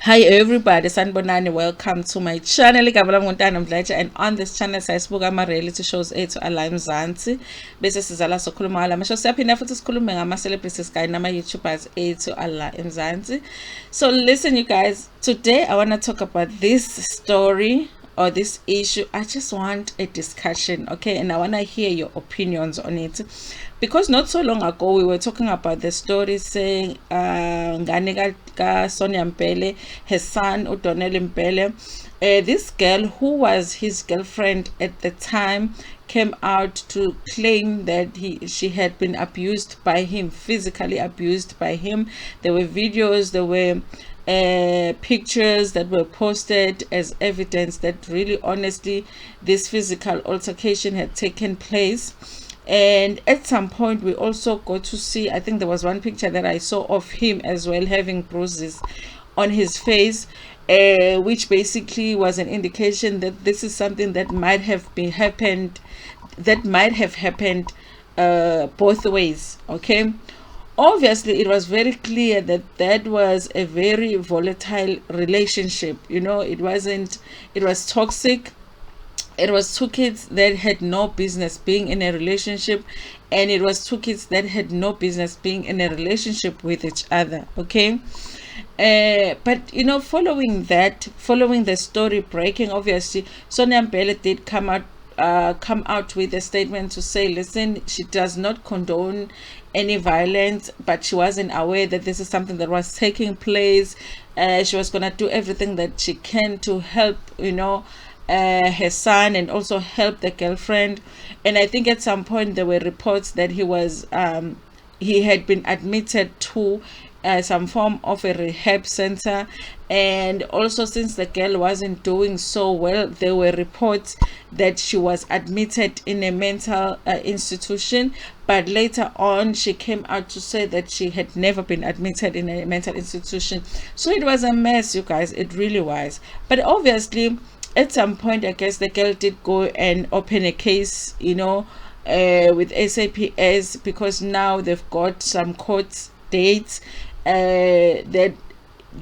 Hi everybody, sanibonani, welcome to my channel. Igama lami nguNtando Mdletshe, and on this channel siyasibuka ama-reality shows ethu ala eMzansi bese sizala sokhuluma ngala masho, siyaphinda futhi sikhulume ngama-celebrities kanye nama-YouTubers ethu ala eMzansi. So listen you guys, today I want to talk about this story or this issue. I just want a discussion, okay, and I want to hear your opinions on it, because not so long ago we were talking about the story saying ngane ka Sonia Mpele, her son Donell Mpele, this girl who was his girlfriend at the time came out to claim that she had been abused by him, physically abused by him. There were videos, there were pictures that were posted as evidence that really honestly this physical altercation had taken place. And at some point we also got to see, I think there was one picture that I saw of him as well having bruises on his face, which basically was an indication that this is something that might have happened both ways, okay. Obviously it was very clear that that was a very volatile relationship. It was toxic. It was two kids that had no business being in a relationship, and it was two kids that had no business being in a relationship with each other, okay. But following the story breaking, obviously Sonia Mpele did come out with a statement to say, listen, she does not condone any violence, but she wasn't aware that this is something that was taking place. She was gonna do everything that she can to help her son and also help the girlfriend. And I think at some point there were reports that he had been admitted to some form of a rehab center. And also, since the girl wasn't doing so well, there were reports that she was admitted in a mental institution. But later on she came out to say that she had never been admitted in a mental institution. So it was a mess, you guys, it really was. But obviously at some point I guess the girl did go and open a case, with SAPS, because now they've got some court dates that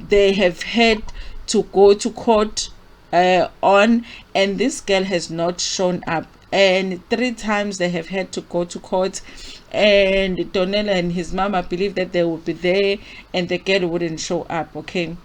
they have had to go to court on, and this girl has not shown up, and 3 times they have had to go to court. And Donell and his mama believe that they would be there and the girl wouldn't show up, okay.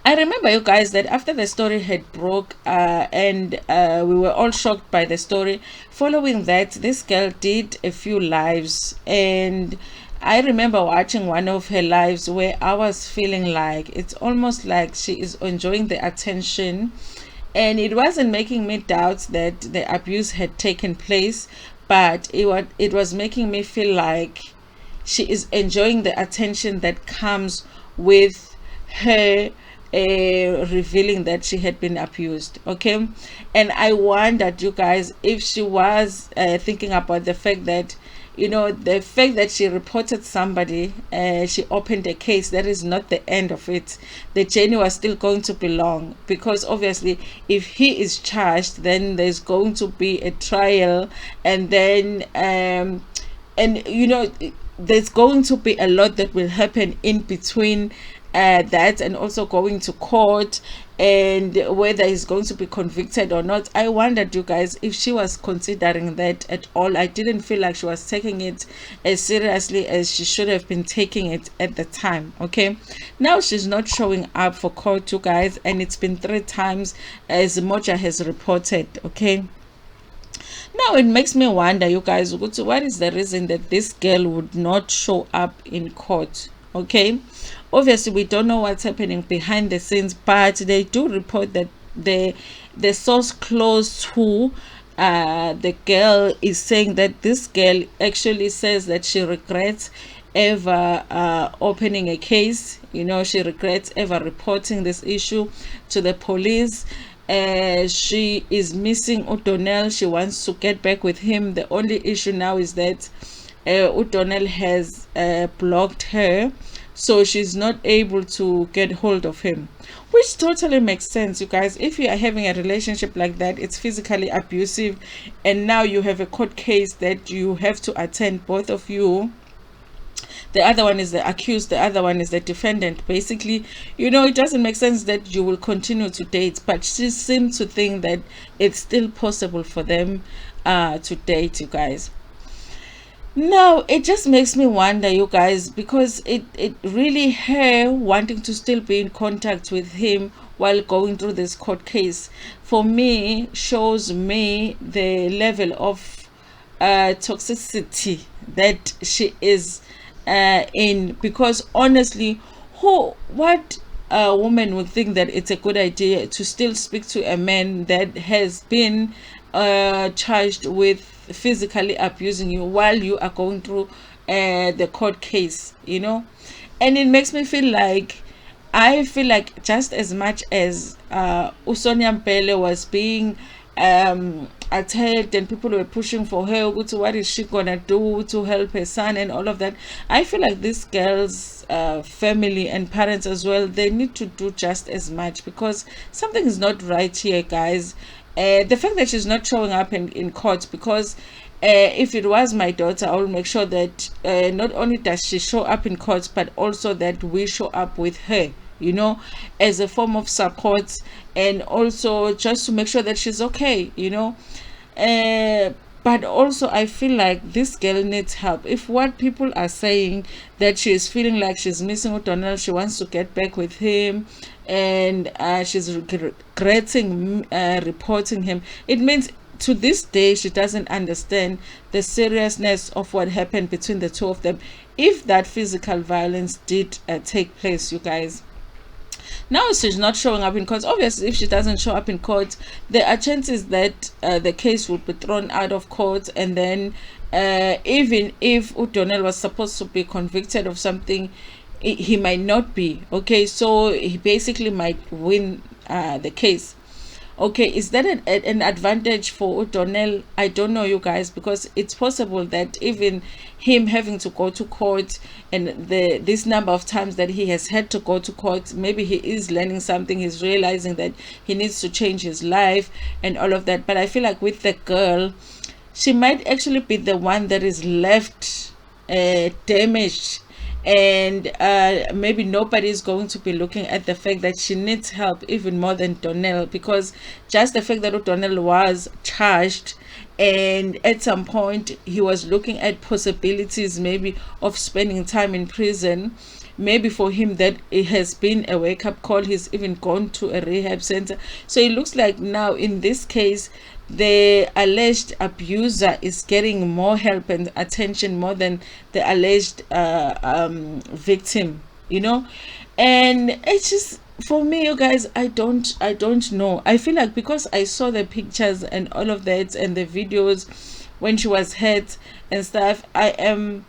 I remember, you guys, that after the story had broke, and we were all shocked by the story. Following that, this girl did a few lives, and I remember watching one of her lives where I was feeling like it's almost like she is enjoying the attention, and it wasn't making me doubt that the abuse had taken place, but it was making me feel like she is enjoying the attention that comes with her revealing that she had been abused, okay. And I wondered, you guys, if she was thinking about the fact that she reported somebody, she opened a case. That is not the end of it. The journey was still going to be long, because obviously if he is charged, then there's going to be a trial, and then there's going to be a lot that will happen in between that, and also going to court, and whether he's going to be convicted or not. I wondered, you guys, if she was considering that at all. I didn't feel like she was taking it as seriously as she should have been taking it at the time, okay. Now she's not showing up for court, you guys, and it's been 3 times, as Moja has reported, okay. Now it makes me wonder, you guys, what is the reason that this girl would not show up in court, okay. Obviously we don't know what's happening behind the scenes, but they do report that the source close to the girl is saying that this girl actually says that she regrets ever opening a case. She regrets ever reporting this issue to the police. She is missing Donell. She wants to get back with him. The only issue now is that Donell has blocked her, so she's not able to get hold of him, which totally makes sense, you guys. If you are having a relationship like that, it's physically abusive, and now you have a court case that you have to attend, both of you, the other one is the accused, the other one is the defendant. Basically, it doesn't make sense that you will continue to date, but she seems to think that it's still possible for them to date, you guys. Now it just makes me wonder, you guys, because it really her wanting to still be in contact with him while going through this court case, for me, shows me the level of toxicity that she is in. Because honestly, what woman would think that it's a good idea to still speak to a man that has been charged with physically abusing you while you are going through the court case, and it makes me feel like, I feel like just as much as Usonia Mpele was being attacked and people were pushing for her, what is she gonna do to help her son and all of that, I feel like this girl's family and parents as well, they need to do just as much, because something is not right here, guys. The fact that she's not showing up in court, because if it was my daughter, I will make sure that not only does she show up in court, but also that we show up with her, as a form of support, and also just to make sure that she's okay, but also I feel like this girl needs help. If what people are saying, that she is feeling like she's missing with Donell, she wants to get back with him, and she's regretting reporting him, it means to this day she doesn't understand the seriousness of what happened between the two of them, if that physical violence did take place, you guys. Now she's not showing up in court. Obviously, if she doesn't show up in court, there are chances that the case would be thrown out of court, and then even if Donell was supposed to be convicted of something, he might not be. Okay, so he basically might win the case. Okay, is that an advantage for Donell? I don't know, you guys, because it's possible that even him having to go to court, and this number of times that he has had to go to court, maybe he is learning something, he's realizing that he needs to change his life and all of that. But I feel like with the girl, she might actually be the one that is left damaged, and maybe nobody is going to be looking at the fact that she needs help even more than Donell, because just the fact that Donell was charged, and at some point he was looking at possibilities maybe of spending time in prison, maybe for him that it has been a wake-up call. He's even gone to a rehab center. So it looks like now in this case, the alleged abuser is getting more help and attention more than the alleged victim, and it's just, for me, you guys, I don't know. I feel like, because I saw the pictures and all of that and the videos when she was hurt and stuff, I am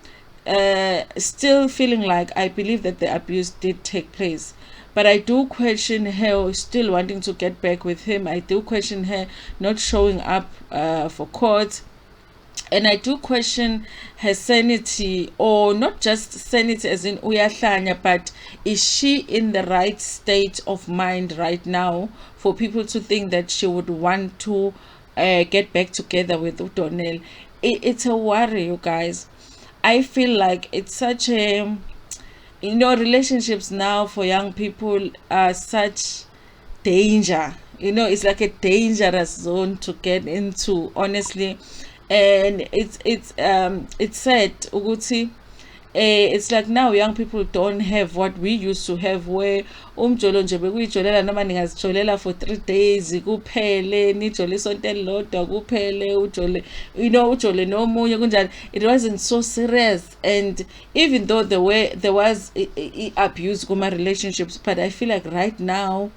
still feeling like I believe that the abuse did take place. But I do question her still wanting to get back with him. I do question her not showing up for court. And I do question her sanity, or not just sanity as in uyahlanya, but is she in the right state of mind right now for people to think that she would want to get back together with Donell? It's a worry, you guys. I feel like it's such a, relationships now for young people are such danger. It's like a dangerous zone to get into, honestly. And it's sad, Uguti. It's like now young people don't have what we used to have, where umjolo nje bekuyijolela noma ningazijolela for 3 days kuphele, nijole isonto elilodwa kuphele, ujole ujole nomunye kunjani. It wasn't so serious, and even though there was abuse kuma relationships, but I feel like right now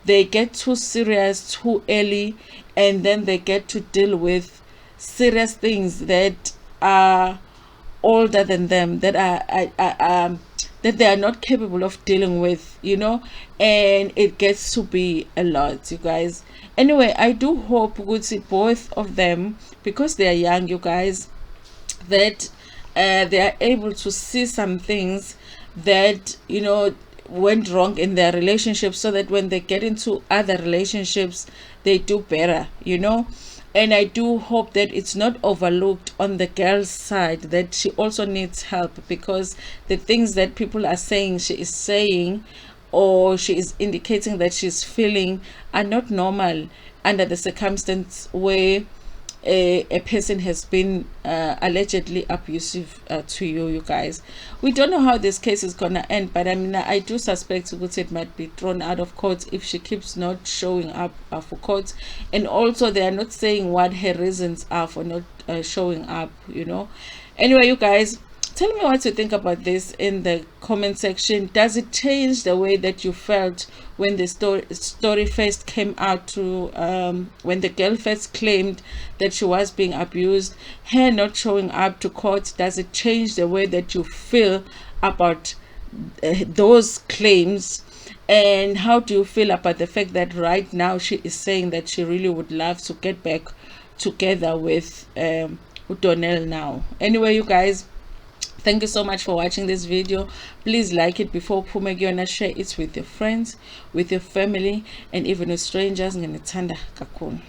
they get too serious too early, and then they get to deal with serious things that are older than them, that are that they are not capable of dealing with, and it gets to be a lot, you guys. Anyway, I do hope we see both of them, because they are young, you guys, that they are able to see some things that went wrong in their relationship, so that when they get into other relationships, they do better. And I do hope that it's not overlooked on the girl's side, that she also needs help, because the things that people are saying she is saying, or she is indicating that she's feeling, are not normal under the circumstance where a person has been allegedly abusive to you guys. We don't know how this case is gonna end, but I mean, I do suspect it might be thrown out of court if she keeps not showing up for court. And also, they are not saying what her reasons are for not showing up, you know. Anyway, you guys, tell me what you think about this in the comment section. Does it change the way that you felt when the story first came out, to when the girl first claimed that she was being abused? Her not showing up to court, does it change the way that you feel about those claims? And how do you feel about the fact that right now she is saying that she really would love to get back together with Donell now? Anyway, you guys, thank you so much for watching this video. Please like it before Pumegiyona, share it with your friends, with your family, and even with strangers. Ntando kakhulu.